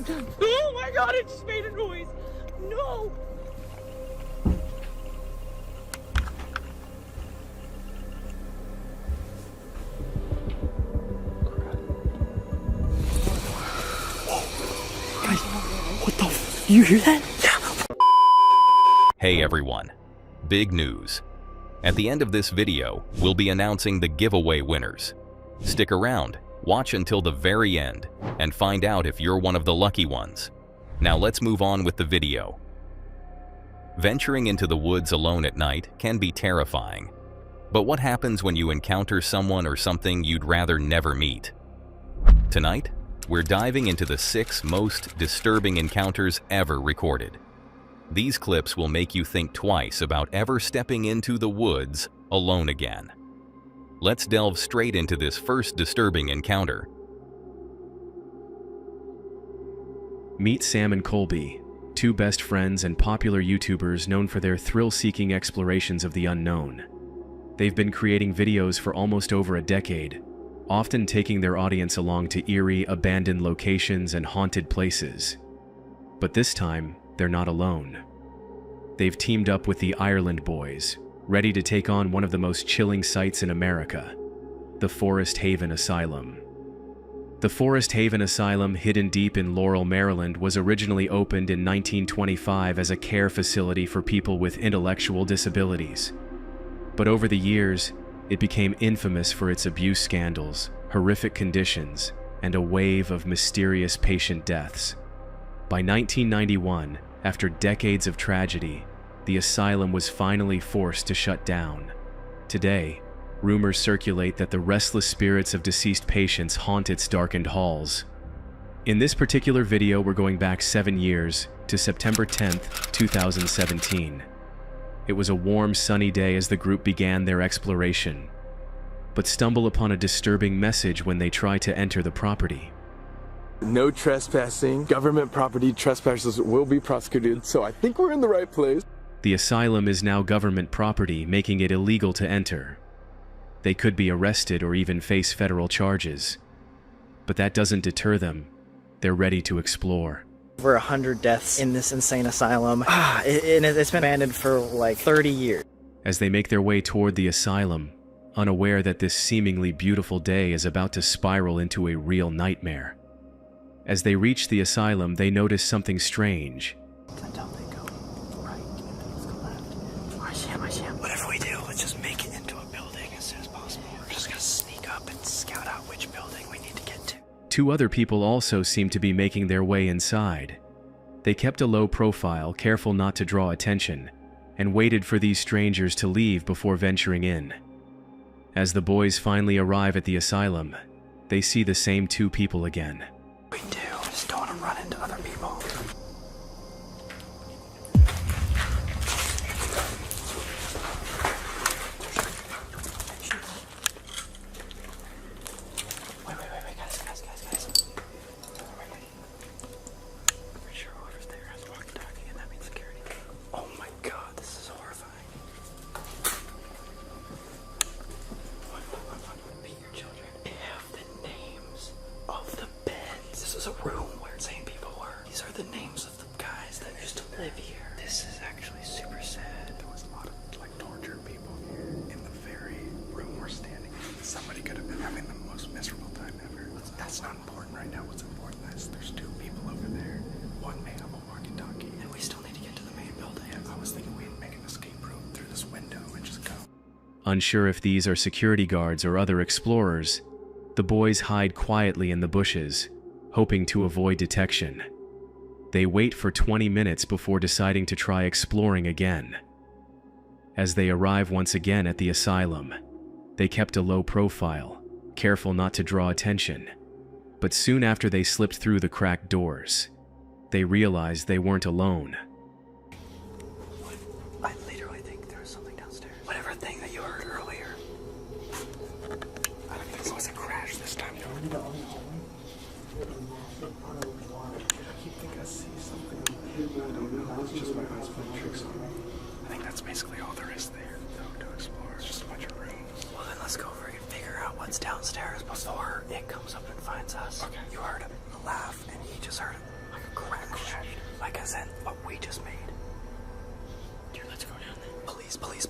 Oh my god, it just made a noise! No! Guys, what the f- you hear that? Hey everyone, big news. At the end of this video, we'll be announcing the giveaway winners. Stick around, watch until the very end, and find out if you're one of the lucky ones. Now let's move on with the video. Venturing into the woods alone at night can be terrifying. But what happens when you encounter someone or something you'd rather never meet? Tonight, we're diving into the 6 most disturbing encounters ever recorded. These clips will make you think twice about ever stepping into the woods alone again. Let's delve straight into this first disturbing encounter. Meet Sam and Colby, 2 best friends and popular YouTubers known for their thrill-seeking explorations of the unknown. They've been creating videos for almost over a decade, often taking their audience along to eerie, abandoned locations and haunted places. But this time, they're not alone. They've teamed up with the Ireland Boys, ready to take on one of the most chilling sights in America, the Forest Haven Asylum. The Forest Haven Asylum, hidden deep in Laurel, Maryland, was originally opened in 1925 as a care facility for people with intellectual disabilities. But over the years, it became infamous for its abuse scandals, horrific conditions, and a wave of mysterious patient deaths. By 1991, after decades of tragedy, the asylum was finally forced to shut down. Today, rumors circulate that the restless spirits of deceased patients haunt its darkened halls. In this particular video, we're going back 7 years to September 10th, 2017. It was a warm, sunny day as the group began their exploration, but stumble upon a disturbing message when they try to enter the property. No trespassing. Government property trespassers will be prosecuted, so I think we're in the right place. The asylum is now government property, making it illegal to enter. They could be arrested or even face federal charges. But that doesn't deter them. They're ready to explore. Over 100 deaths in this insane asylum. It's been abandoned for like 30 years. As they make their way toward the asylum, unaware that this seemingly beautiful day is about to spiral into a real nightmare. As they reach the asylum, they notice something strange. Until they go right, and then let's go left. Whatever we do, let's just make it into a building as soon as possible. We're just gonna sneak up and scout out which building we need to get to. 2 other people also seem to be making their way inside. They kept a low profile, careful not to draw attention, and waited for these strangers to leave before venturing in. As the boys finally arrive at the asylum, they see the same 2 people again. We do. Just don't want to run into other people. Wait, guys. Pretty sure whoever's there has walkie-talkie, and that means security. Oh my god, this is horrifying. Be your children. They have the names of the beds. This is a room where insane people were. These are the names of the guys that used to live here. This is actually super sad. There was a lot of tortured people in the very room we're standing in. Somebody could have been having the most miserable time ever. That's not important right now. What's important is there's 2 people over there. One may have a walkie-talkie. And we still need to get to the main building. Yeah, I was thinking we'd make an escape room through this window and just go. Unsure if these are security guards or other explorers, the boys hide quietly in the bushes, hoping to avoid detection. They wait for 20 minutes before deciding to try exploring again. As they arrive once again at the asylum, they kept a low profile, careful not to draw attention. But soon after they slipped through the cracked doors, they realized they weren't alone. I literally think there was something downstairs. Whatever thing that you heard earlier. I don't think it was a crash this time, though. I keep thinking I see something. I don't know. It's just my eyes playing tricks on me. I think that's basically all there is there, though, to explore. It's just a bunch of rooms. Well, then let's go over and figure out what's downstairs before it comes up and finds us. Okay. You heard him laugh, and he just heard it. like I said, what we just made. Dude, let's go down there. Police. Wait.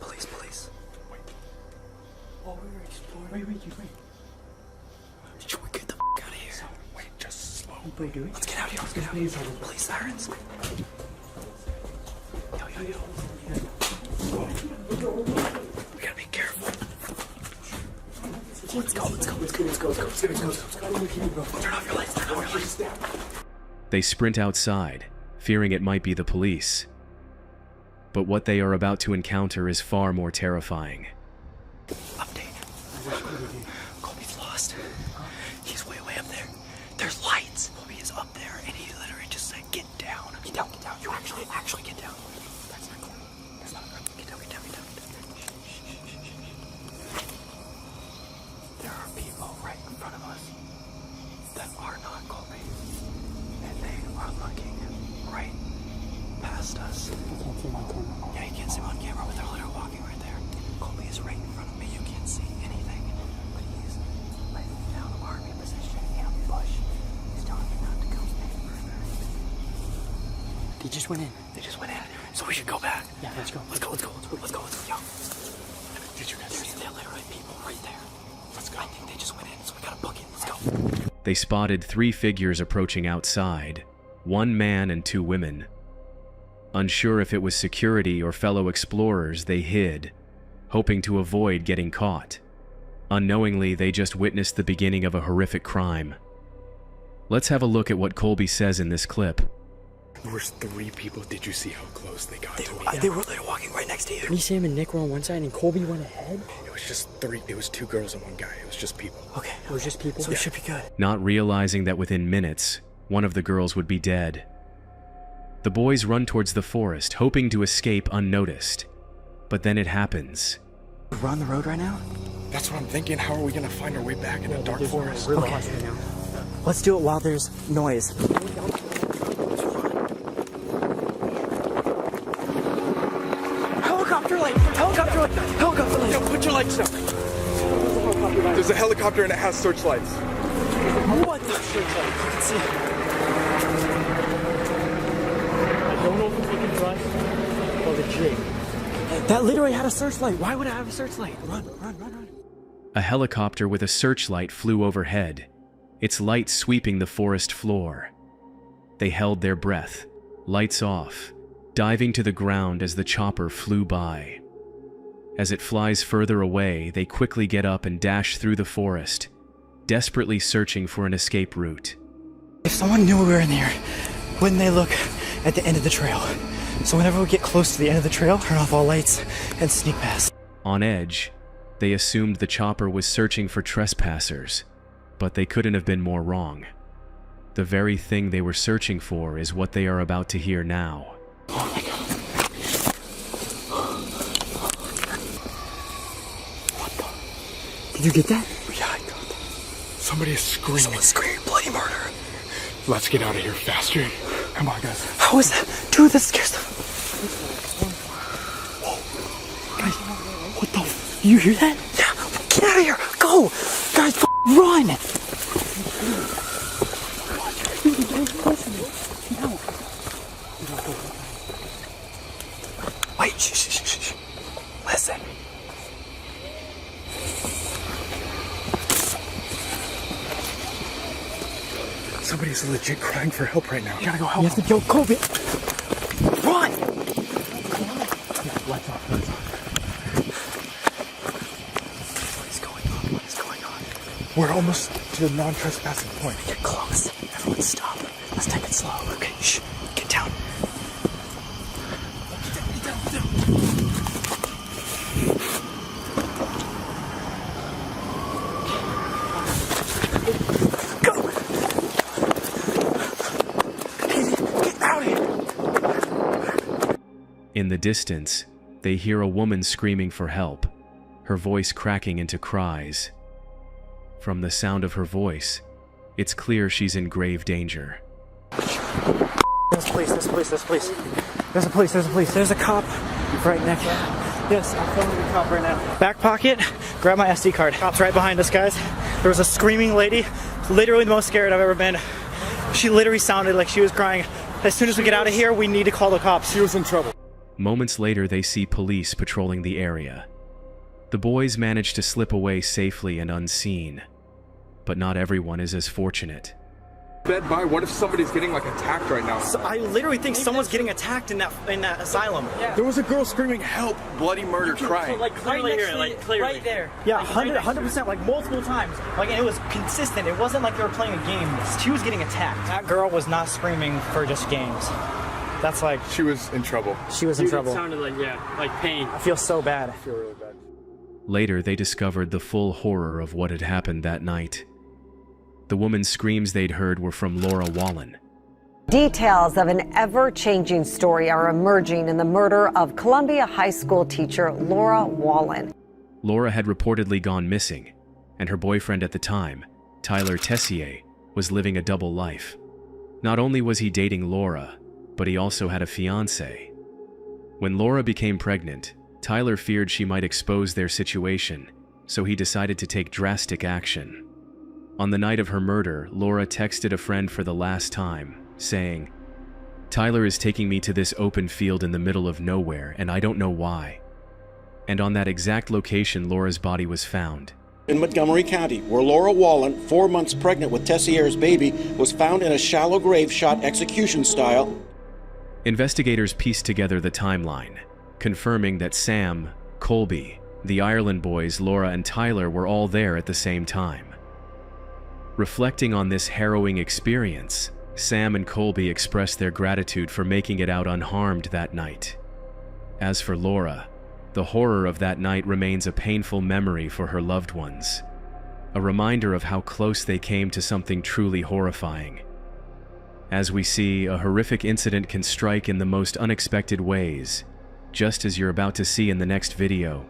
Oh, we were exploring. Wait. Should we get the f*** out of here? Wait, just slow. Wait, do we? Let's get out of here. Police sirens. Yo. We gotta be careful. Let's go. Turn off your lights. They sprint outside, fearing it might be the police. But what they are about to encounter is far more terrifying. Update. Colby's lost. He's way up there. There's lights. Colby is up there, and he literally just said, "Get down." Get down. You actually get down. That's not cool. Get down. There are people right in front of us that are not Colby, and they are looking right past us. Yeah, you can't see him on camera, but they're literally walking right there. Colby is right in front of me. You can't see anything, but he's laying down army position in a bush. He's telling me not to go any further. They just went in. So we should go back. Yeah, let's go. Let's go. Yo. Did you guys see them? There are literally people right there. Let's go. I think they just went in, so we gotta book it. Let's go. They spotted 3 figures approaching outside, 1 man and 2 women. Unsure if it was security or fellow explorers, they hid, hoping to avoid getting caught. Unknowingly, they just witnessed the beginning of a horrific crime. Let's have a look at what Colby says in this clip. There was 3 people. Did you see how close they got to me? They were literally walking right next to you. Me, Sam, and Nick were on one side, and Colby went ahead. It was just 3. It was 2 girls and 1 guy. It was just people. Okay. It was just people. So we should be good. Not realizing that within minutes, one of the girls would be dead. The boys run towards the forest, hoping to escape unnoticed. But then it happens. We're on the road right now? That's what I'm thinking. How are we gonna find our way back in a dark forest? We're lost right now. Let's do it while there's noise. Helicopter light! Yo, put your lights down. There's a helicopter and it has searchlights. What the shit? You can see it. I don't know if it's looking for us or the jig. That literally had a searchlight. Why would it have a searchlight? Run. A helicopter with a searchlight flew overhead, its light sweeping the forest floor. They held their breath, lights off, diving to the ground as the chopper flew by. As it flies further away, they quickly get up and dash through the forest, desperately searching for an escape route. If someone knew we were in there, wouldn't they look at the end of the trail? So whenever we get close to the end of the trail, turn off all lights and sneak past. On edge, they assumed the chopper was searching for trespassers, but they couldn't have been more wrong. The very thing they were searching for is what they are about to hear now. Oh my god. What the? Did you get that? Yeah, I got that. Somebody is screaming. Someone's screaming bloody murder. Let's get out of here faster. Come on, guys. How is that? Dude, that scares them. Guys, what the you hear that? Yeah, get out of here. Go. Guys, run. Wait, shh. Listen. Somebody's legit crying for help right now. You gotta go help. You have to go, Colby. Run. Lights off. What is going on? We're almost to the non-trespassing point. Get close. Everyone stop. Let's take it slow. Okay, shh. Get down. Go. Get out of here. In the distance, they hear a woman screaming for help, her voice cracking into cries. From the sound of her voice, it's clear she's in grave danger. There's a police. There's a cop right next. Yes, I'm filming the cop right now. Back pocket, grab my SD card. Cop's right behind us, guys. There was a screaming lady, literally the most scared I've ever been. She literally sounded like she was crying. As soon as we get out of here, we need to call the cops. She was in trouble. Moments later, they see police patrolling the area. The boys manage to slip away safely and unseen. But not everyone is as fortunate. Bed by, what if somebody's getting like attacked right now? So I literally think someone's getting attacked in that asylum. Yeah. There was a girl screaming, "Help!" Bloody murder, crying. Like clearly Right here, next to like me, clearly. right there. Yeah, 100%, like multiple times. Like, and it was consistent. It wasn't like they were playing a game. She was getting attacked. That girl was not screaming for just games. That's like... She was in trouble. She was in trouble. It sounded like, yeah, like pain. I feel so bad. I feel really bad. Later, they discovered the full horror of what had happened that night. The woman's screams they'd heard were from Laura Wallen. Details of an ever-changing story are emerging in the murder of Columbia High School teacher Laura Wallen. Laura had reportedly gone missing, and her boyfriend at the time, Tyler Tessier, was living a double life. Not only was he dating Laura, but he also had a fiancé. When Laura became pregnant, Tyler feared she might expose their situation, so he decided to take drastic action. On the night of her murder, Laura texted a friend for the last time, saying, "Tyler is taking me to this open field in the middle of nowhere, and I don't know why." And on that exact location, Laura's body was found. In Montgomery County, where Laura Wallen, 4 months pregnant with Tessier's baby, was found in a shallow grave shot execution style. Investigators pieced together the timeline, confirming that Sam, Colby, the Ireland boys, Laura, and Tyler were all there at the same time. Reflecting on this harrowing experience, Sam and Colby expressed their gratitude for making it out unharmed that night. As for Laura, the horror of that night remains a painful memory for her loved ones, a reminder of how close they came to something truly horrifying. As we see, a horrific incident can strike in the most unexpected ways, just as you're about to see in the next video.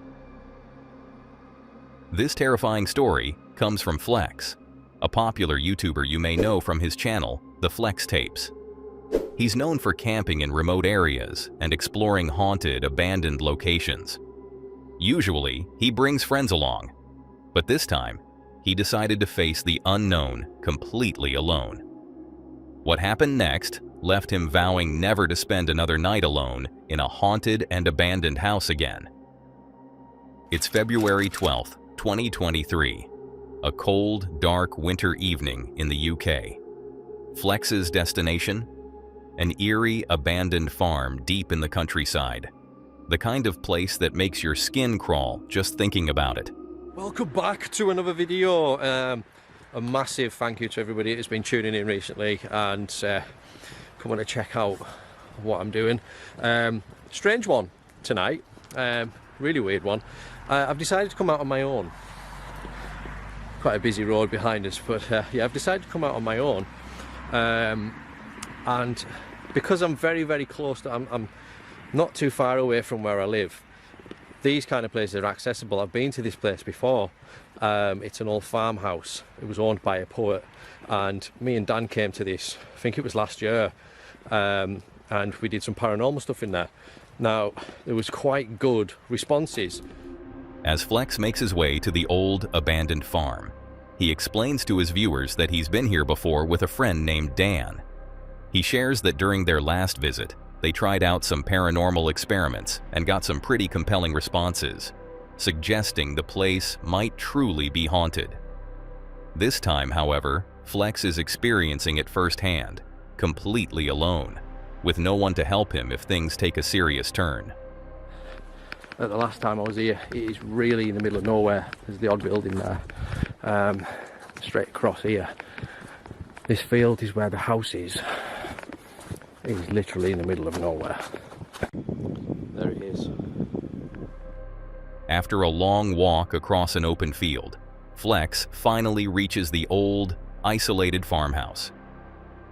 This terrifying story comes from Flex, a popular YouTuber you may know from his channel, The Flex Tapes. He's known for camping in remote areas and exploring haunted, abandoned locations. Usually, he brings friends along, but this time, he decided to face the unknown completely alone. What happened next left him vowing never to spend another night alone in a haunted and abandoned house again. It's February 12th, 2023. A cold, dark winter evening in the UK. Flex's destination? An eerie, abandoned farm deep in the countryside. The kind of place that makes your skin crawl just thinking about it. Welcome back to another video. A massive thank you to everybody that's been tuning in recently and coming to check out what I'm doing. Strange one tonight, really weird one. I've decided to come out on my own. Quite a busy road behind us, but yeah, I've decided to come out on my own, and because I'm very, very close to, I'm not too far away from where I live. These kind of places are accessible. I've been to this place before. It's an old farmhouse. It was owned by a poet, and me and Dan came to this, I think it was last year, and we did some paranormal stuff in there. Now, there was quite good responses. As Flex makes his way to the old, abandoned farm, he explains to his viewers that he's been here before with a friend named Dan. He shares that during their last visit, they tried out some paranormal experiments and got some pretty compelling responses, suggesting the place might truly be haunted. This time, however, Flex is experiencing it firsthand, completely alone, with no one to help him if things take a serious turn. The last time I was here, it is really in the middle of nowhere. There's the odd building there. Straight across here. This field is where the house is. It is literally in the middle of nowhere. There it is. After a long walk across an open field, Flex finally reaches the old, isolated farmhouse.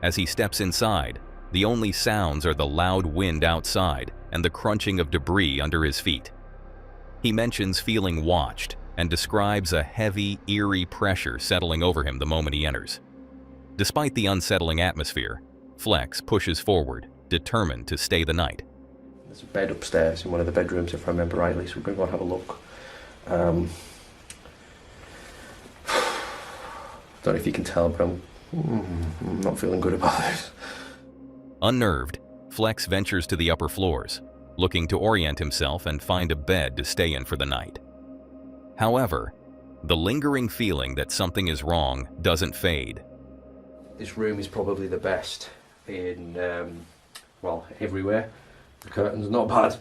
As he steps inside, the only sounds are the loud wind outside and the crunching of debris under his feet. He mentions feeling watched and describes a heavy, eerie pressure settling over him the moment he enters. Despite the unsettling atmosphere, Flex pushes forward, determined to stay the night. There's a bed upstairs in one of the bedrooms, if I remember rightly, so we're going to go and have a look. Don't know if you can tell, but I'm not feeling good about this. Unnerved, Flex ventures to the upper floors, looking to orient himself and find a bed to stay in for the night. However, the lingering feeling that something is wrong doesn't fade. This room is probably the best in, well, everywhere. The curtains not bad.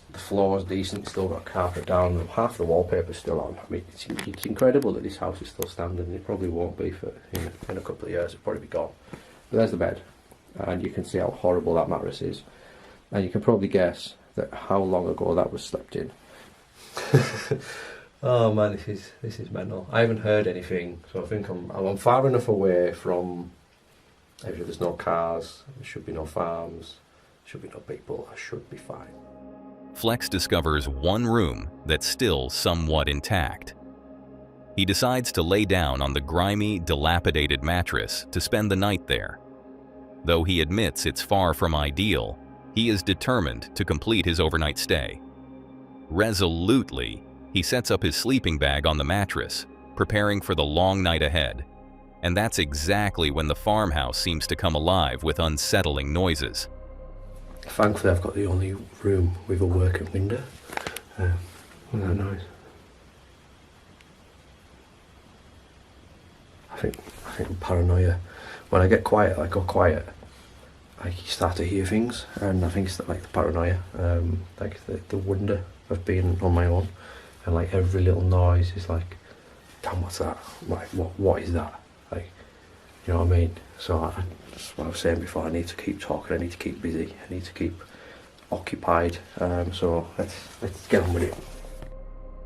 The floor's decent, still got carpet down, half the wallpaper's still on. I mean, it's incredible that this house is still standing. It probably won't be for in a couple of years, it'll probably be gone. But there's the bed, and you can see how horrible that mattress is. And you can probably guess that how long ago that was slept in. Oh man, this is mental. I haven't heard anything, so I think I'm far enough away from. If there's no cars, there should be no farms, should be no people. I should be fine. Flex discovers one room that's still somewhat intact. He decides to lay down on the grimy, dilapidated mattress to spend the night there. Though he admits it's far from ideal, he is determined to complete his overnight stay. Resolutely, he sets up his sleeping bag on the mattress, preparing for the long night ahead. And that's exactly when the farmhouse seems to come alive with unsettling noises. Thankfully, I've got the only room with a working window. What's that noise? I think paranoia. When I get quiet, I go quiet. I start to hear things, and I think it's like the paranoia, like the wonder of being on my own, and like every little noise is like, damn, what's that? Like, what is that? Like, you know what I mean? So that's what I was saying before. I need to keep talking. I need to keep busy. I need to keep occupied. So let's get on with it.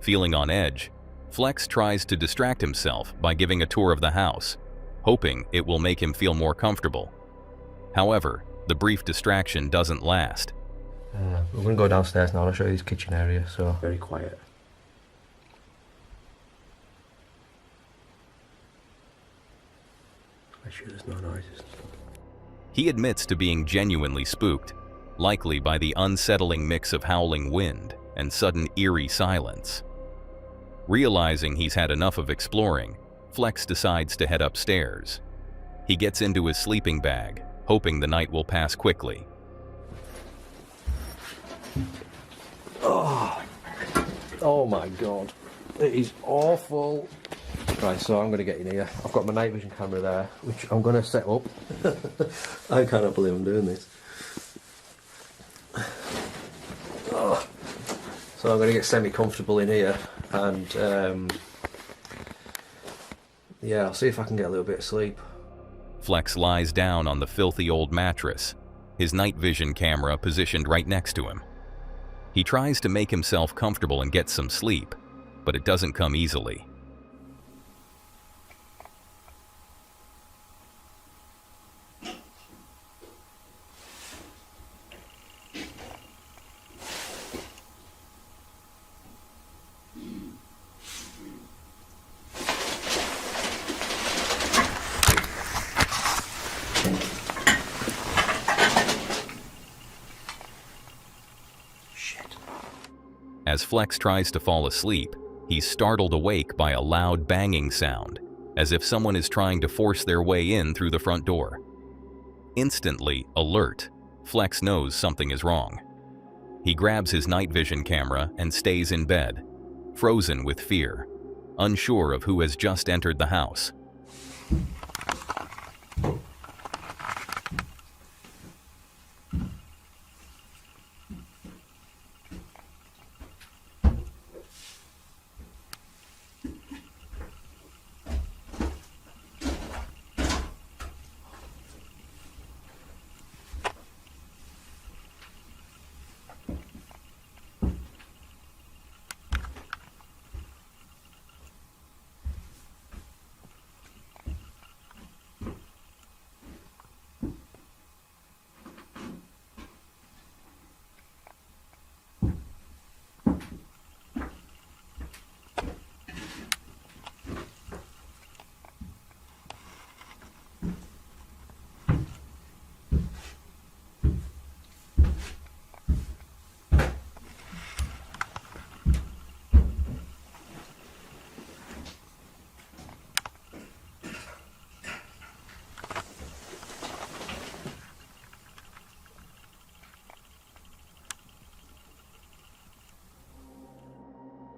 Feeling on edge, Flex tries to distract himself by giving a tour of the house, hoping it will make him feel more comfortable. However, the brief distraction doesn't last. We're going to go downstairs now. I'll show you this kitchen area. So very quiet. Make sure there's no noises. He admits to being genuinely spooked, likely by the unsettling mix of howling wind and sudden eerie silence. Realizing he's had enough of exploring, Flex decides to head upstairs. He gets into his sleeping bag, hoping the night will pass quickly. Oh my god, it is awful. Right, so I'm going to get in here. I've got my night vision camera there, which I'm going to set up. I cannot believe I'm doing this. Oh. So I'm going to get semi-comfortable in here, and yeah, I'll see if I can get a little bit of sleep. Flex lies down on the filthy old mattress, his night vision camera positioned right next to him. He tries to make himself comfortable and get some sleep, but it doesn't come easily. As Flex tries to fall asleep, he's startled awake by a loud banging sound, as if someone is trying to force their way in through the front door. Instantly alert, Flex knows something is wrong. He grabs his night vision camera and stays in bed, frozen with fear, unsure of who has just entered the house.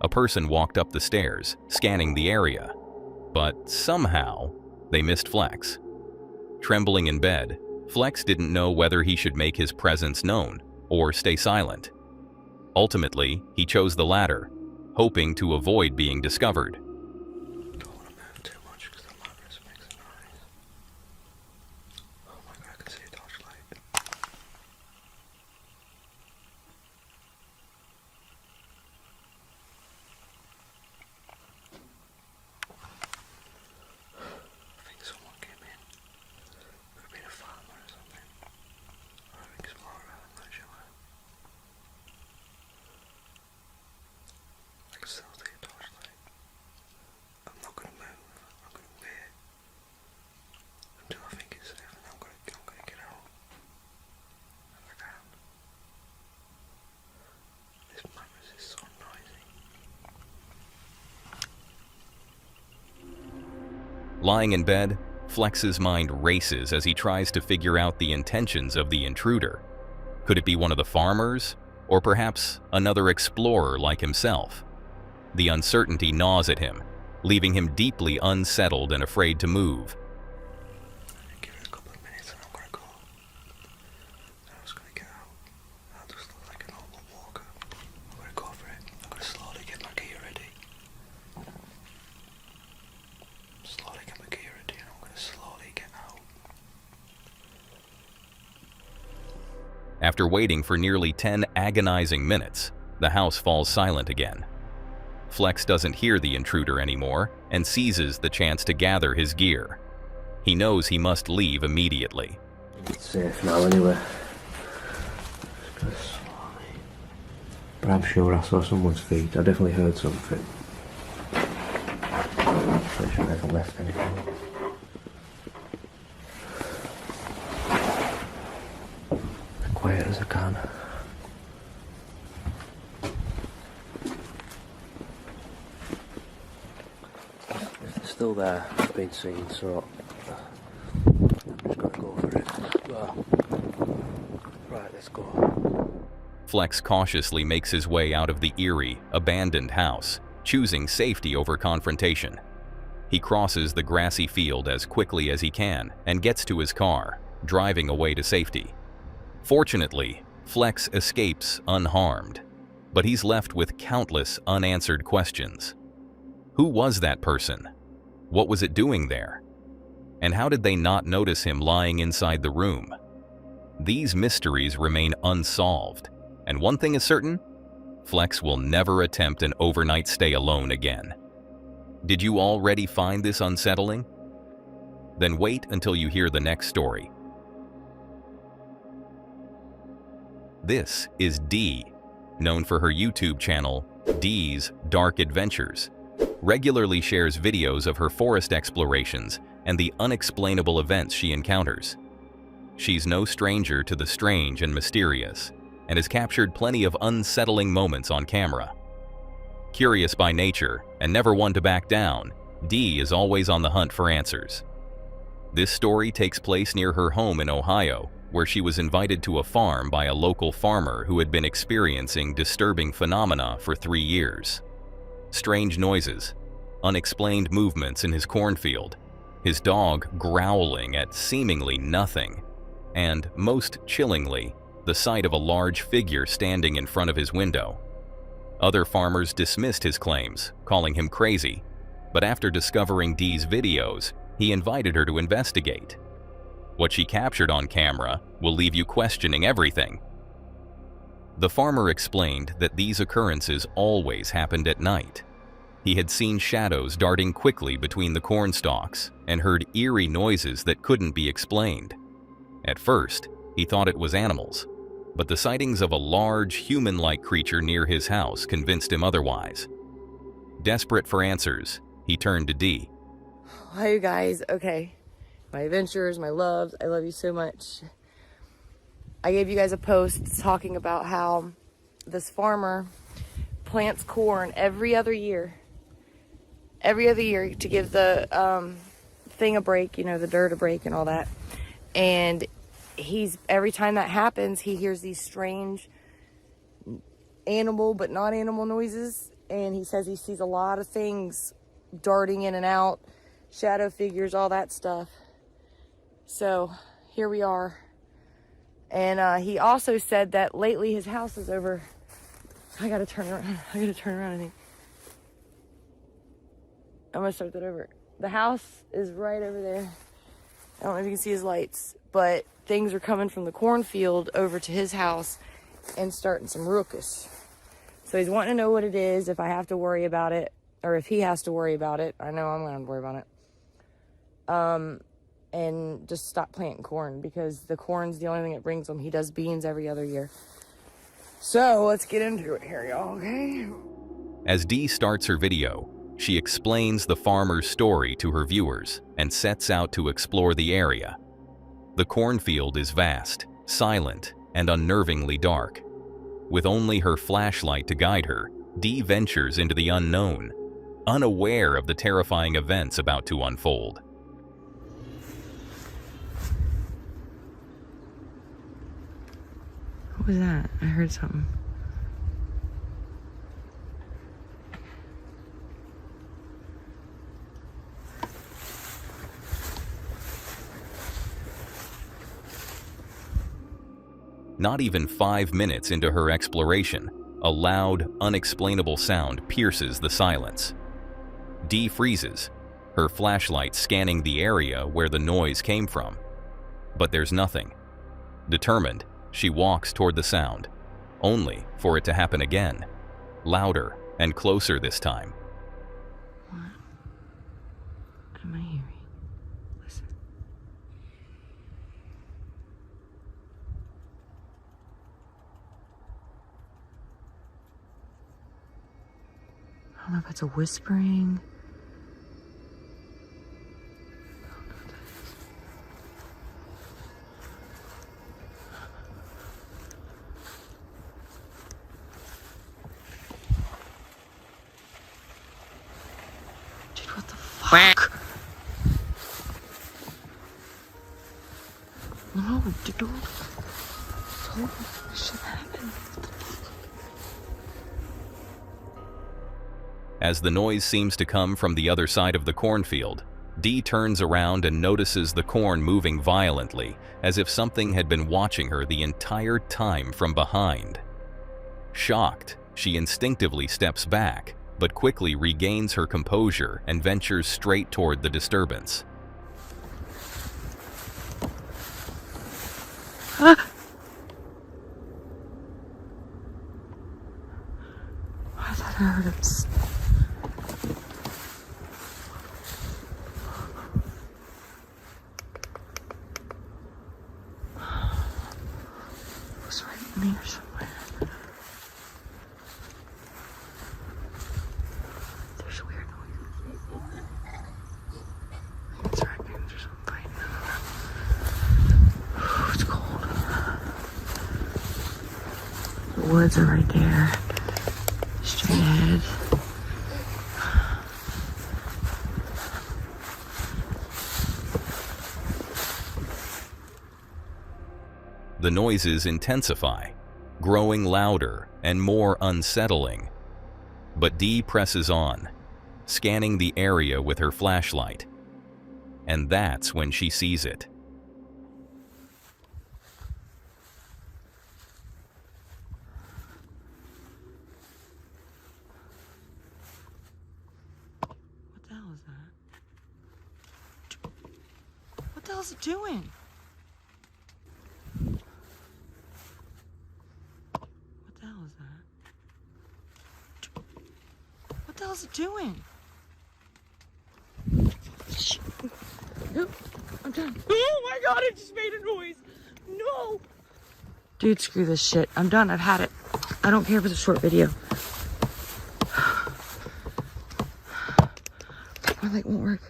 a person walked up the stairs, scanning the area. But somehow, they missed Flex. Trembling in bed, Flex didn't know whether he should make his presence known or stay silent. Ultimately, he chose the latter, hoping to avoid being discovered. Lying in bed, Flex's mind races as he tries to figure out the intentions of the intruder. Could it be one of the farmers, or perhaps another explorer like himself? The uncertainty gnaws at him, leaving him deeply unsettled and afraid to move. Give it a couple of minutes and I'm gonna go. I'm just gonna get out. I'll just look like a normal walker. I'm gonna go for it. I'm gonna slowly get my gear ready. Slowly get my gear ready and I'm gonna slowly get out. After waiting for nearly 10 agonizing minutes, the house falls silent again. Flex doesn't hear the intruder anymore and seizes the chance to gather his gear. He knows he must leave immediately. It's safe now anyway. Just go slowly. But I'm sure I saw someone's feet. I definitely heard something. Pretty sure I haven't left anything. As quiet as I can. If they're still there, I've been seen, so I'm just gonna go for it. Right, let's go. Flex cautiously makes his way out of the eerie, abandoned house, choosing safety over confrontation. He crosses the grassy field as quickly as he can and gets to his car, driving away to safety. Fortunately, Flex escapes unharmed, but he's left with countless unanswered questions. Who was that person? What was it doing there? And how did they not notice him lying inside the room? These mysteries remain unsolved, and one thing is certain, Flex will never attempt an overnight stay alone again. Did you already find this unsettling? Then wait until you hear the next story. This is Dee, known for her YouTube channel, Dee's Dark Adventures. Regularly shares videos of her forest explorations and the unexplainable events she encounters. She's no stranger to the strange and mysterious, and has captured plenty of unsettling moments on camera. Curious by nature and never one to back down, Dee is always on the hunt for answers. This story takes place near her home in Ohio, where she was invited to a farm by a local farmer who had been experiencing disturbing phenomena for 3 years. Strange noises, unexplained movements in his cornfield, his dog growling at seemingly nothing, and most chillingly, the sight of a large figure standing in front of his window. Other farmers dismissed his claims, calling him crazy, but after discovering Dee's videos, he invited her to investigate. What she captured on camera will leave you questioning everything. The farmer explained that these occurrences always happened at night. He had seen shadows darting quickly between the corn stalks and heard eerie noises that couldn't be explained. At first, he thought it was animals, but the sightings of a large, human-like creature near his house convinced him otherwise. Desperate for answers, he turned to Dee. Hi, you guys. Okay. My adventures, my loves, I love you so much. I gave you guys a post talking about how this farmer plants corn every other year to give the thing a break, you know, the dirt a break and all that. And every time that happens, he hears these strange animal but not animal noises, and he says he sees a lot of things darting in and out, shadow figures, all that stuff. So here we are. And he also said that lately his house is over. I gotta turn around. I think. I'm gonna start that over. The house is right over there. I don't know if you can see his lights, but things are coming from the cornfield over to his house and starting some ruckus. So he's wanting to know what it is, if I have to worry about it, or if he has to worry about it. I know I'm gonna worry about it. And just stop planting corn, because the corn's the only thing that brings him. He does beans every other year. So let's get into it here, y'all, okay? As Dee starts her video, she explains the farmer's story to her viewers and sets out to explore the area. The cornfield is vast, silent, and unnervingly dark. With only her flashlight to guide her, Dee ventures into the unknown, unaware of the terrifying events about to unfold. What was that? I heard something. Not even 5 minutes into her exploration, a loud, unexplainable sound pierces the silence. Dee freezes, her flashlight scanning the area where the noise came from. But there's nothing. Determined, she walks toward the sound, only for it to happen again, louder and closer this time. What am I hearing? Listen. I don't know if it's a whispering. Fuck. No, dude. Holy shit happened. As the noise seems to come from the other side of the cornfield, Dee turns around and notices the corn moving violently, as if something had been watching her the entire time from behind. Shocked, she instinctively steps back, but quickly regains her composure and ventures straight toward the disturbance. I thought I heard him. It was right in here somewhere. There's weird noises. It's right there. There's some fighting. It's cold. The woods are right there. Straight ahead. The noises intensify, growing louder and more unsettling. But Dee presses on, scanning the area with her flashlight. And that's when she sees it. What the hell is that? What the hell is it doing? What the hell is that? What the hell is it doing? Nope, I'm done. Oh my god, it just made a noise. No. Dude, screw this shit. I'm done. I've had it. I don't care if it's a short video. My light won't work.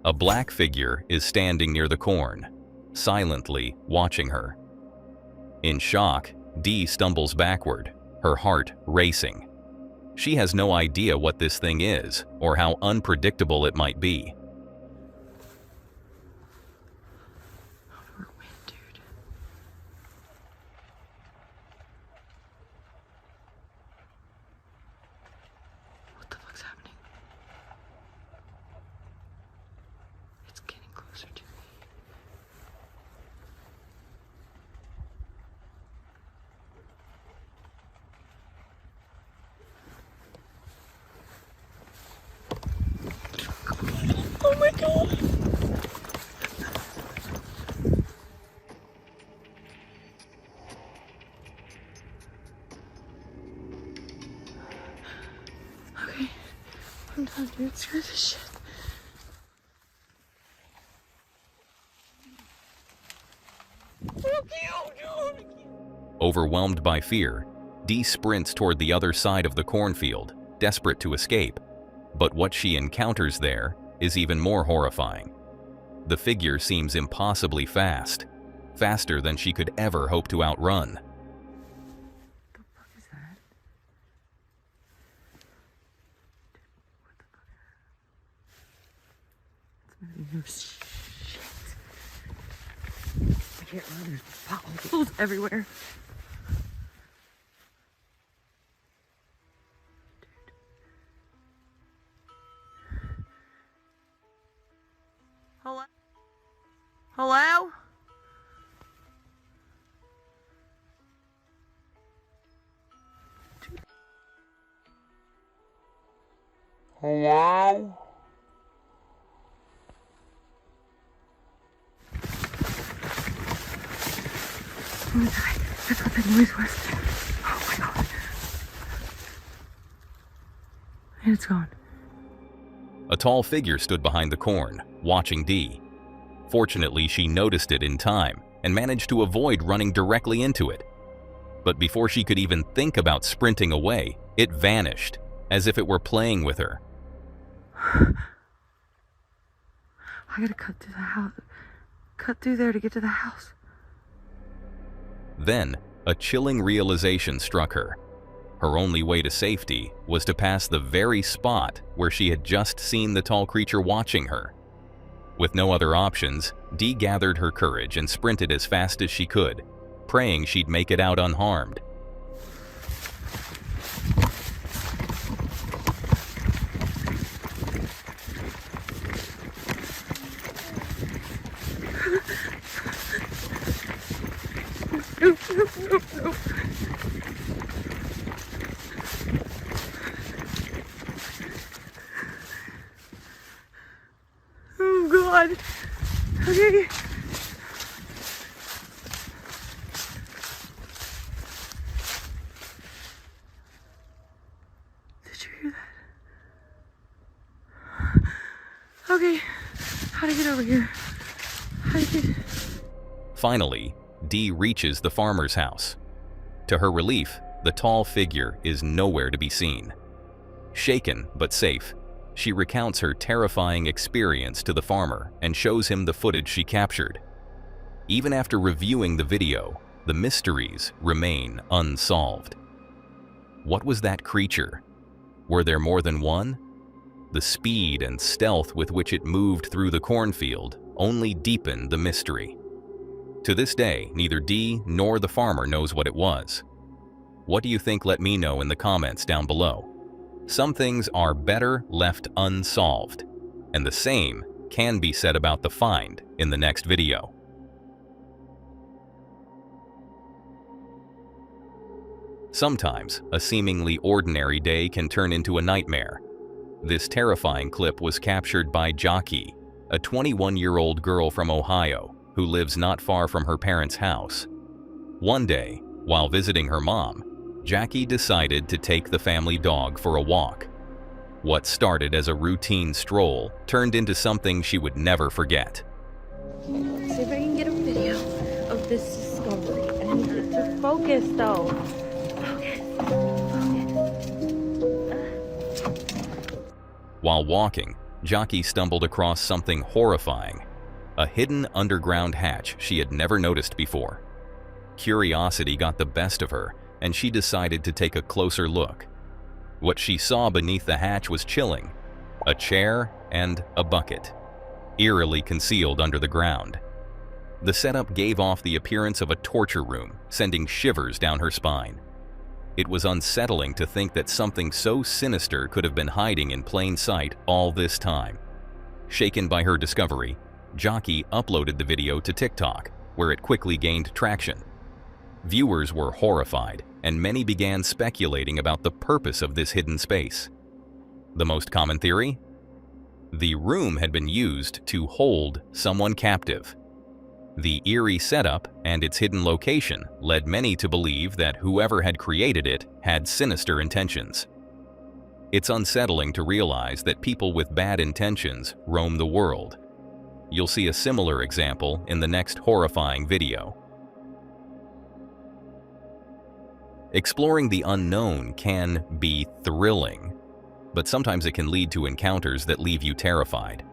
A black figure is standing near the corn, silently watching her. In shock, Dee stumbles backward, her heart racing. She has no idea what this thing is or how unpredictable it might be. We're wind, dude. I'm done, dude. Screw this shit. Overwhelmed by fear, Dee sprints toward the other side of the cornfield, desperate to escape. But what she encounters there is even more horrifying. The figure seems impossibly fast, faster than she could ever hope to outrun. What the fuck is that? What the fuck? It's moving. No shit. I can't run. There's potholes everywhere. Hello? Hello? Hello? Oh my god, that's what that noise was. Oh my god. And it's gone. A tall figure stood behind the corn, watching Dee. Fortunately, she noticed it in time and managed to avoid running directly into it. But before she could even think about sprinting away, it vanished, as if it were playing with her. I gotta cut through the house. Cut through there to get to the house. Then, a chilling realization struck her. Her only way to safety was to pass the very spot where she had just seen the tall creature watching her. With no other options, Dee gathered her courage and sprinted as fast as she could, praying she'd make it out unharmed. No. Oh god. Okay. Did you hear that? Okay. How to get over here? How to get... Finally, Dee reaches the farmer's house. To her relief, the tall figure is nowhere to be seen. Shaken but safe, she recounts her terrifying experience to the farmer and shows him the footage she captured. Even after reviewing the video, the mysteries remain unsolved. What was that creature? Were there more than one? The speed and stealth with which it moved through the cornfield only deepened the mystery. To this day, neither Dee nor the farmer knows what it was. What do you think? Let me know in the comments down below. Some things are better left unsolved, and the same can be said about the find in the next video. Sometimes, a seemingly ordinary day can turn into a nightmare. This terrifying clip was captured by Jackie, a 21-year-old girl from Ohio who lives not far from her parents' house. One day, while visiting her mom, Jackie decided to take the family dog for a walk. What started as a routine stroll turned into something she would never forget. See if I can get a video of this discovery. I need it to focus though. While walking, Jackie stumbled across something horrifying, a hidden underground hatch she had never noticed before. Curiosity got the best of her, and she decided to take a closer look. What she saw beneath the hatch was chilling: a chair and a bucket, eerily concealed under the ground. The setup gave off the appearance of a torture room, sending shivers down her spine. It was unsettling to think that something so sinister could have been hiding in plain sight all this time. Shaken by her discovery, Jackie uploaded the video to TikTok, where it quickly gained traction. Viewers were horrified, and many began speculating about the purpose of this hidden space. The most common theory? The room had been used to hold someone captive. The eerie setup and its hidden location led many to believe that whoever had created it had sinister intentions. It's unsettling to realize that people with bad intentions roam the world. You'll see a similar example in the next horrifying video. Exploring the unknown can be thrilling, but sometimes it can lead to encounters that leave you terrified.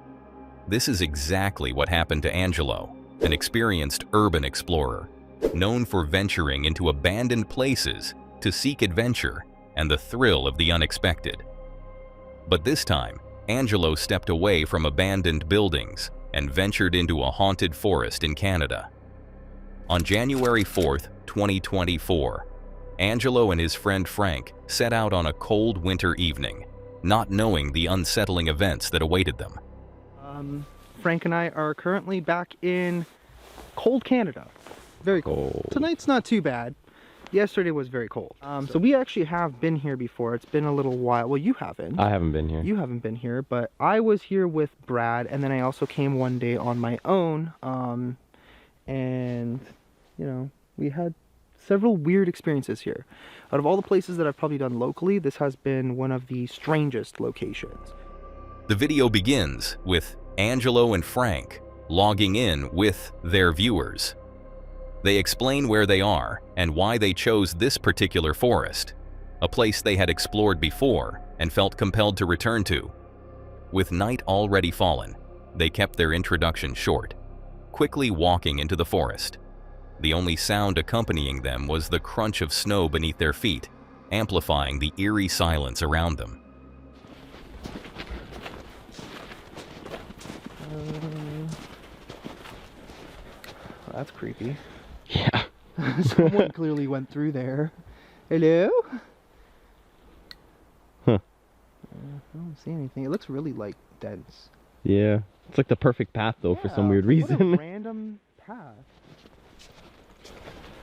This is exactly what happened to Angelo, an experienced urban explorer, known for venturing into abandoned places to seek adventure and the thrill of the unexpected. But this time, Angelo stepped away from abandoned buildings and ventured into a haunted forest in Canada. On January 4th, 2024, Angelo and his friend Frank set out on a cold winter evening, not knowing the unsettling events that awaited them. Frank and I are currently back in cold Canada. Very cold. Tonight's not too bad. Yesterday was very cold. So we actually have been here before. It's been a little while. Well, you haven't. I haven't been here. You haven't been here, but I was here with Brad, and then I also came one day on my own. And, you know, we had several weird experiences here. Out of all the places that I've probably done locally, this has been one of the strangest locations. The video begins with Angelo and Frank logging in with their viewers. They explain where they are and why they chose this particular forest, a place they had explored before and felt compelled to return to. With night already fallen, they kept their introduction short, quickly walking into the forest. The only sound accompanying them was the crunch of snow beneath their feet, amplifying the eerie silence around them. That's creepy. Yeah. Someone clearly went through there. Hello? Huh. I don't see anything. It looks really, like, dense. Yeah. It's like the perfect path, though, for some weird reason. What a random path.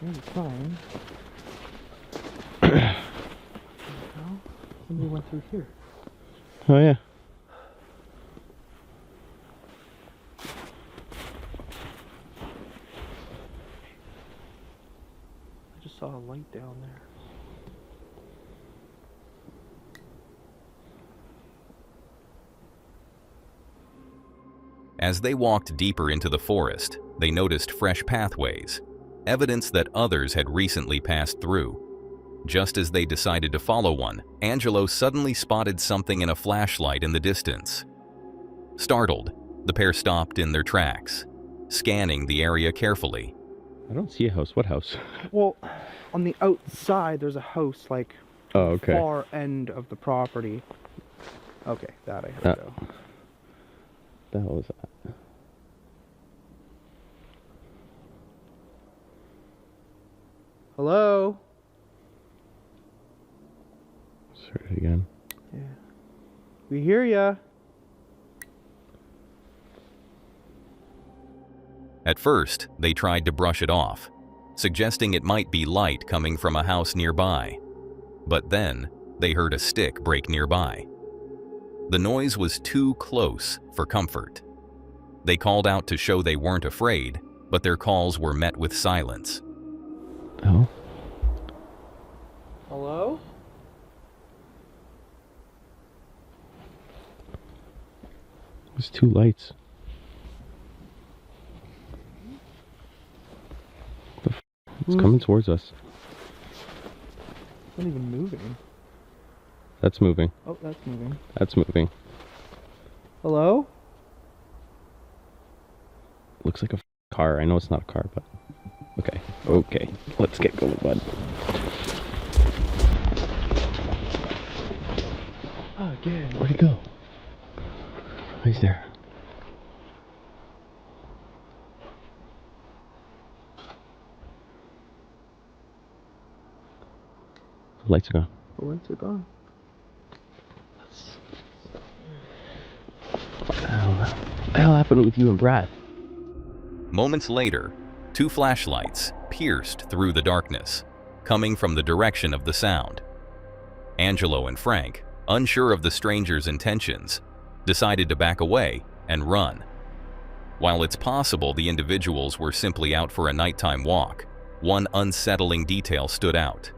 Maybe fine. Well, somebody went through here. Oh, yeah. I just saw a light down there. As they walked deeper into the forest, they noticed fresh pathways, evidence that others had recently passed through. Just as they decided to follow one, Angelo suddenly spotted something in a flashlight in the distance. Startled, the pair stopped in their tracks, scanning the area carefully. I don't see a house. What house? Well, on the outside, there's a house, like, far end of the property. Okay, that I heard though. The hell is that? Hello? Start it again. Yeah. We hear ya. At first, they tried to brush it off, suggesting it might be light coming from a house nearby. But then, they heard a stick break nearby. The noise was too close for comfort. They called out to show they weren't afraid, but their calls were met with silence. Oh. Hello? There's two lights. It's coming towards us. It's not even moving. That's moving. Oh, that's moving. That's moving. Hello? Looks like a car. I know it's not a car, but... Okay. Okay. Let's get going, bud. Oh, good. Where'd he go? He's there. The lights are gone. The lights are gone. What the hell happened with you and Brad? Moments later, two flashlights pierced through the darkness, coming from the direction of the sound. Angelo and Frank, unsure of the stranger's intentions, decided to back away and run. While it's possible the individuals were simply out for a nighttime walk, one unsettling detail stood out.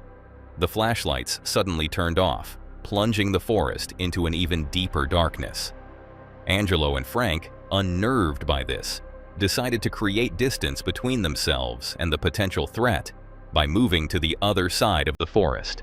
The flashlights suddenly turned off, plunging the forest into an even deeper darkness. Angelo and Frank, unnerved by this, decided to create distance between themselves and the potential threat by moving to the other side of the forest.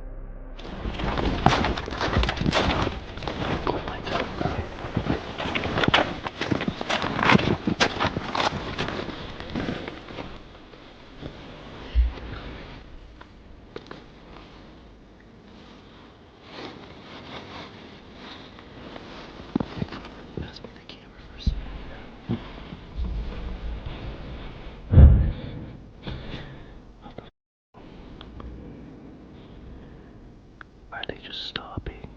Are they just stopping?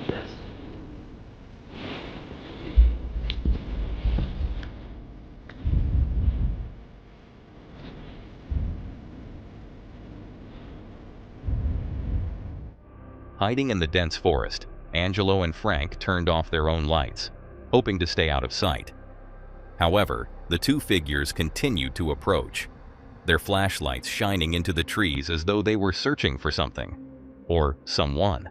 This. Hiding in the dense forest, Angelo and Frank turned off their own lights, hoping to stay out of sight. However, the two figures continued to approach, their flashlights shining into the trees as though they were searching for something, or someone.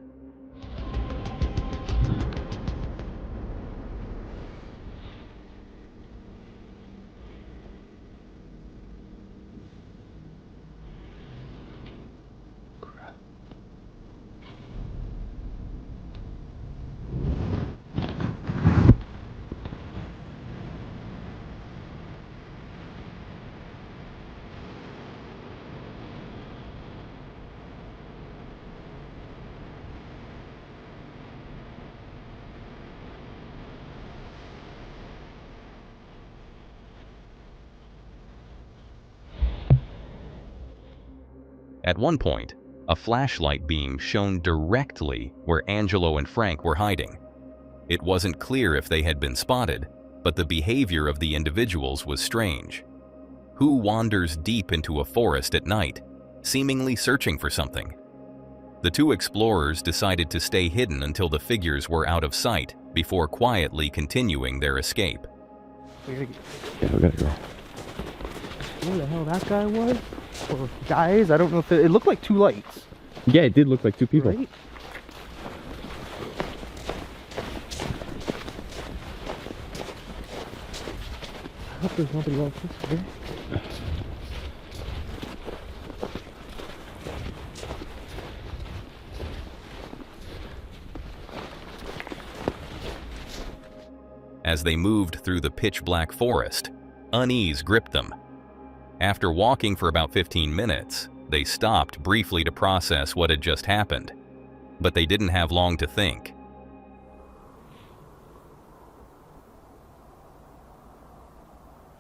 At one point, a flashlight beam shone directly where Angelo and Frank were hiding. It wasn't clear if they had been spotted, but the behavior of the individuals was strange. Who wanders deep into a forest at night, seemingly searching for something? The two explorers decided to stay hidden until the figures were out of sight before quietly continuing their escape. Yeah, we gotta go. Where the hell that guy was? Or guys, I don't know if it looked like two lights. Yeah, it did look like two people. Right? I hope there's nobody else this way. As they moved through the pitch-black forest, unease gripped them. After walking for about 15 minutes, they stopped briefly to process what had just happened. But they didn't have long to think.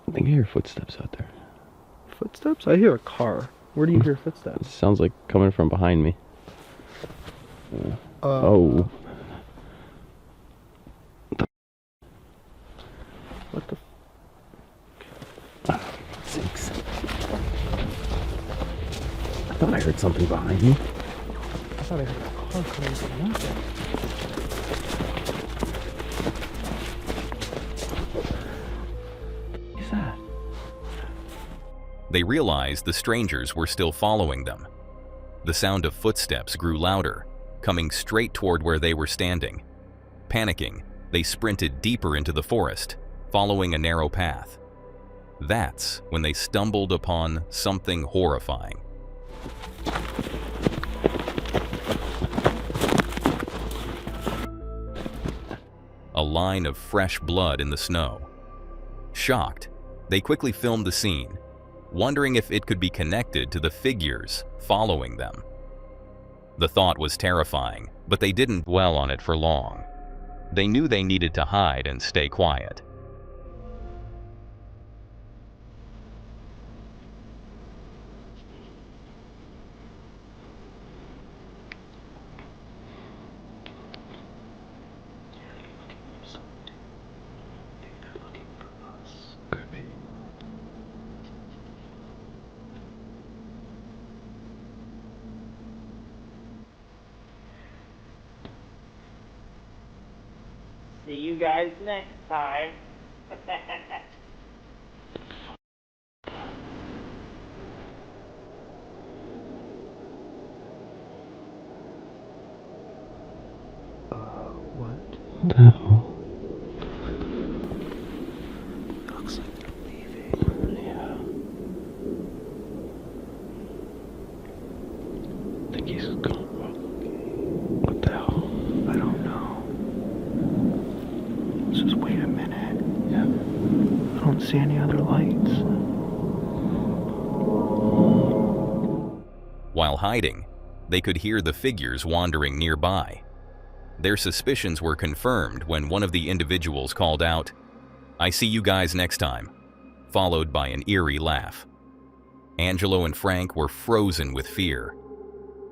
I think I hear footsteps out there. Footsteps? I hear a car. Where do you hear footsteps? It sounds like coming from behind me. Oh. What the? Sakes. I thought I heard something behind me. I thought I heard a car coming from nothing. What is that? They realized the strangers were still following them. The sound of footsteps grew louder, coming straight toward where they were standing. Panicking, they sprinted deeper into the forest, following a narrow path. That's when they stumbled upon something horrifying. A line of fresh blood in the snow. Shocked, they quickly filmed the scene, wondering if it could be connected to the figures following them. The thought was terrifying, but they didn't dwell on it for long. They knew they needed to hide and stay quiet. See you guys next time. What the hell? Looks like they're leaving. Yeah. I think he's gone. What the hell? I don't know. Let's just wait a minute. Yeah. I don't see any other lights. While hiding, they could hear the figures wandering nearby. Their suspicions were confirmed when one of the individuals called out, "I see you guys next time," followed by an eerie laugh. Angelo and Frank were frozen with fear.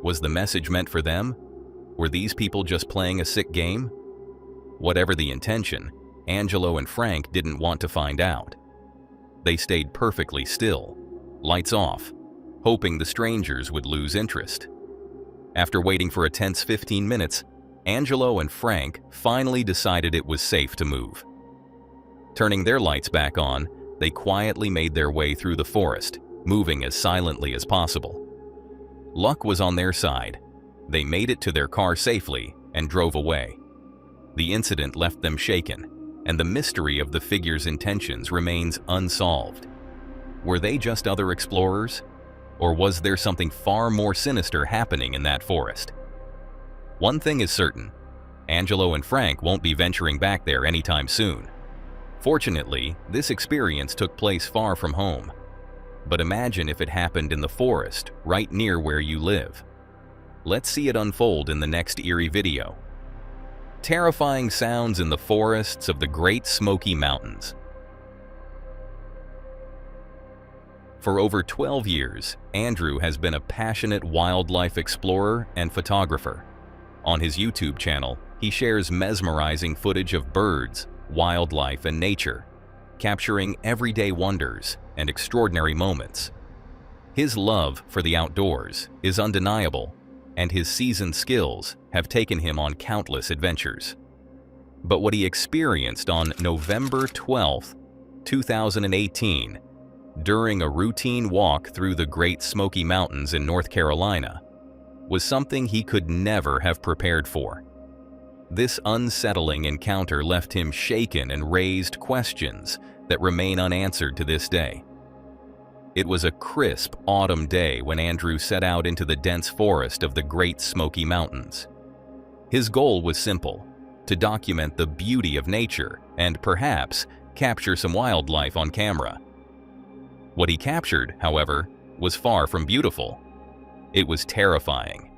Was the message meant for them? Were these people just playing a sick game? Whatever the intention, Angelo and Frank didn't want to find out. They stayed perfectly still, lights off, hoping the strangers would lose interest. After waiting for a tense 15 minutes, Angelo and Frank finally decided it was safe to move. Turning their lights back on, they quietly made their way through the forest, moving as silently as possible. Luck was on their side. They made it to their car safely and drove away. The incident left them shaken, and the mystery of the figure's intentions remains unsolved. Were they just other explorers? Or was there something far more sinister happening in that forest? One thing is certain, Angelo and Frank won't be venturing back there anytime soon. Fortunately, this experience took place far from home. But imagine if it happened in the forest, right near where you live. Let's see it unfold in the next Eerie video. Terrifying sounds in the forests of the Great Smoky Mountains. For over 12 years, Andrew has been a passionate wildlife explorer and photographer. On his YouTube channel, he shares mesmerizing footage of birds, wildlife, and nature, capturing everyday wonders and extraordinary moments. His love for the outdoors is undeniable, and his seasoned skills have taken him on countless adventures. But what he experienced on November 12, 2018, during a routine walk through the Great Smoky Mountains in North Carolina, was something he could never have prepared for. This unsettling encounter left him shaken and raised questions that remain unanswered to this day. It was a crisp autumn day when Andrew set out into the dense forest of the Great Smoky Mountains. His goal was simple: to document the beauty of nature and perhaps capture some wildlife on camera. What he captured, however, was far from beautiful. It was terrifying.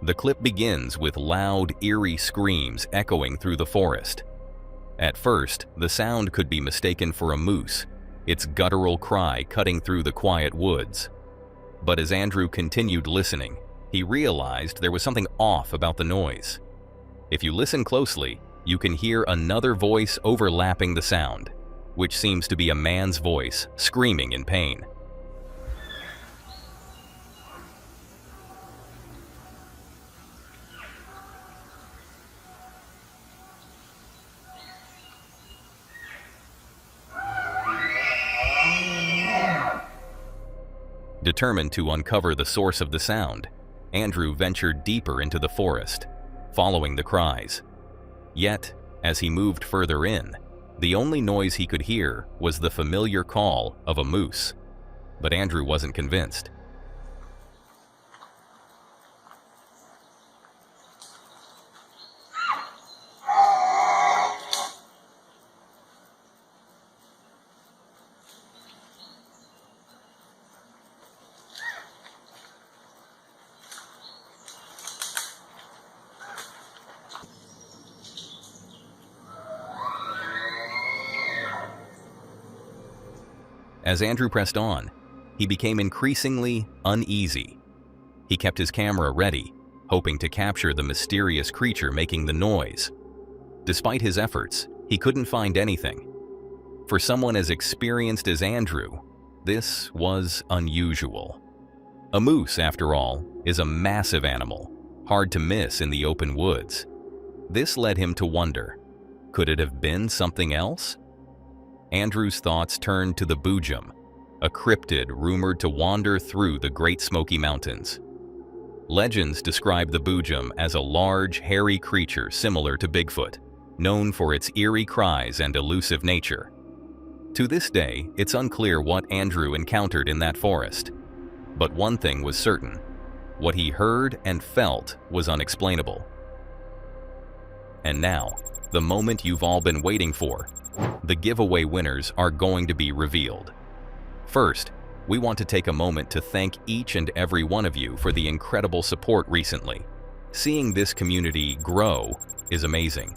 The clip begins with loud, eerie screams echoing through the forest. At first, the sound could be mistaken for a moose, its guttural cry cutting through the quiet woods. But as Andrew continued listening, he realized there was something off about the noise. If you listen closely, you can hear another voice overlapping the sound, which seems to be a man's voice screaming in pain. Determined to uncover the source of the sound, Andrew ventured deeper into the forest, following the cries. Yet, as he moved further in, the only noise he could hear was the familiar call of a moose. But Andrew wasn't convinced. As Andrew pressed on, he became increasingly uneasy. He kept his camera ready, hoping to capture the mysterious creature making the noise. Despite his efforts, he couldn't find anything. For someone as experienced as Andrew, this was unusual. A moose, after all, is a massive animal, hard to miss in the open woods. This led him to wonder, could it have been something else? Andrew's thoughts turned to the Boojum, a cryptid rumored to wander through the Great Smoky Mountains. Legends describe the Boojum as a large, hairy creature similar to Bigfoot, known for its eerie cries and elusive nature. To this day, it's unclear what Andrew encountered in that forest. But one thing was certain: what he heard and felt was unexplainable. And now, the moment you've all been waiting for. The giveaway winners are going to be revealed. First, we want to take a moment to thank each and every one of you for the incredible support recently. Seeing this community grow is amazing.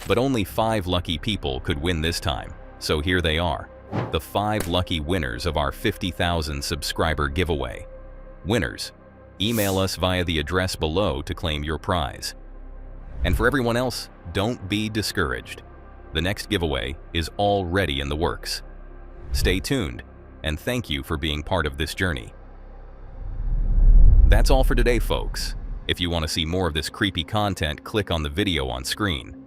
But only 5 lucky people could win this time, so here they are, the 5 lucky winners of our 50,000 subscriber giveaway. Winners, email us via the address below to claim your prize. And for everyone else, don't be discouraged. The next giveaway is already in the works. Stay tuned, and thank you for being part of this journey. That's all for today, folks. If you want to see more of this creepy content, click on the video on screen.